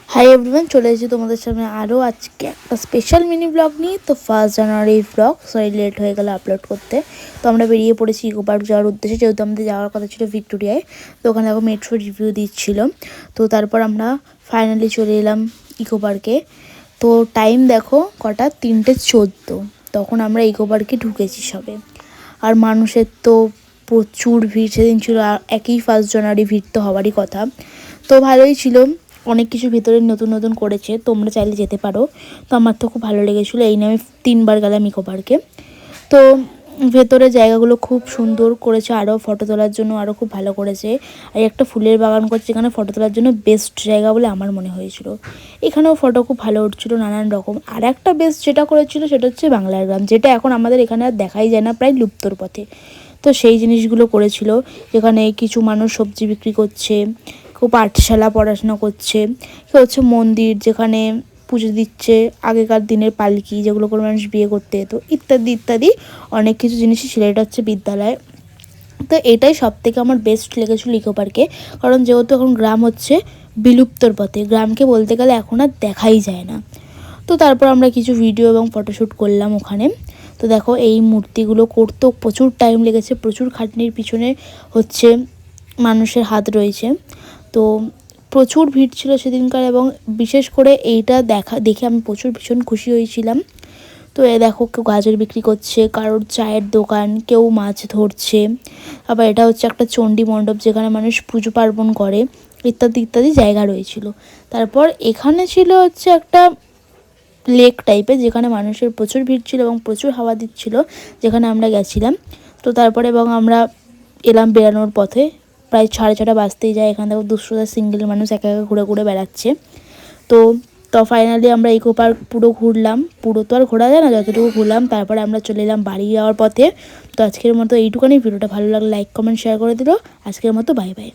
Hi everyone, চলে এসেছি তোমাদের সামনে আরও আজকে একটা স্পেশাল মিনি ব্লগ নিয়ে। তো 1 জানুয়ারি ব্লগ, সরি লেট হয়ে গেল আপলোড করতে। তো আমরা বেরিয়ে পড়েছি ইকো পার্ক যাওয়ার উদ্দেশ্যে, যেহেতু আমাদের যাওয়ার কথা ছিল ভিক্টোরিয়ায়। তো ওখানে দেখো মেট্রো রিভিউ দিচ্ছিল। তো তারপর আমরা ফাইনালি চলে এলাম ইকো পার্কে। তো টাইম দেখো কটা, 3:14। তখন আমরা ইকো পার্কে ঢুকেছি সবে। আর মানুষের তো প্রচুর ভিড় সেদিন ছিল, একই 1 জানুয়ারি ভিড় তো হওয়ারই কথা। তো ভালোই ছিল, অনেক কিছু ভেতরে নতুন নতুন করেছে, তোমরা চাইলে যেতে পারো। তো আমার তো খুব ভালো লেগেছিলো, এই নিয়ে আমি 3বার গেলাম ইকো পার্কে। তো ভেতরে জায়গাগুলো খুব সুন্দর করেছে, আরও ফটো তোলার জন্য আরও খুব ভালো করেছে। আর একটা ফুলের বাগান করছে, এখানে ফটো তোলার জন্য বেস্ট জায়গা বলে আমার মনে হয়েছিল। এখানেও ফটো খুব ভালো উঠছিলো নানান রকম। আর একটা বেস্ট যেটা করেছিল সেটা হচ্ছে বাংলার গ্রাম, যেটা এখন আমাদের এখানে আর দেখাই যায় না, প্রায় লুপ্তর পথে। তো সেই জিনিসগুলো করেছিল, যেখানে কিছু মানুষ সবজি বিক্রি করছে, কেউ পাঠশালা পড়াশোনা করছে, কেউ হচ্ছে মন্দির যেখানে পুজো দিচ্ছে, আগেকার দিনের পালকি যেগুলো করে মানুষ বিয়ে করতে যেত, ইত্যাদি ইত্যাদি অনেক কিছু জিনিসই ছিল। এটা হচ্ছে বিদ্যালয়। তো এটাই সব থেকে আমার বেস্ট লেগেছিলো ইকো পার্কে, কারণ যেহেতু এখন গ্রাম হচ্ছে বিলুপ্তর পথে, গ্রামকে বলতে গেলে এখন আর দেখাই যায় না। তো তারপর আমরা কিছু ভিডিও এবং ফটোশ্যুট করলাম ওখানে। তো দেখো এই মূর্তিগুলো করতেও প্রচুর টাইম লেগেছে, প্রচুর খাটনির পিছনে হচ্ছে মানুষের হাত রয়েছে। তো প্রচুর ভিড় ছিল সেদিনকার, এবং বিশেষ করে এইটা দেখে আমি ভীষণ খুশি হয়েছিলাম। তো এ দেখো কেউ গাজর বিক্রি করছে, কারোর চায়ের দোকান, কেউ মাছ ধরছে। আবার এটা হচ্ছে একটা চণ্ডী মণ্ডপ, যেখানে মানুষ পুজো পার্বণ করে, ইত্যাদি ইত্যাদি জায়গা রয়েছিল। তারপর এখানে ছিল হচ্ছে একটা লেক টাইপের, যেখানে মানুষের প্রচুর ভিড় ছিল এবং প্রচুর হাওয়া দিচ্ছিল, যেখানে আমরা গেছিলাম। তো তারপরে এবং আমরা এলাম বেরানোর পথে, প্রায় 6:30 বাজতেই যায়। এখানে দেখো 200টা সিঙ্গেল মানুষ একা একা ঘুরে ঘুরে বেড়াচ্ছে। তো তো ফাইনালি আমরা ইকো পার্ক পুরো ঘুরলাম, পুরো তো আর ঘোরা যায় না, যতটুকু ঘুরলাম। তারপরে আমরা চলে এলাম বাড়ি যাওয়ার পথে। তো আজকের মতো এইটুখানি, ভিডিওটা ভালো লাগলে লাইক কমেন্ট শেয়ার করে দিল। আজকের মতো বাই বাই।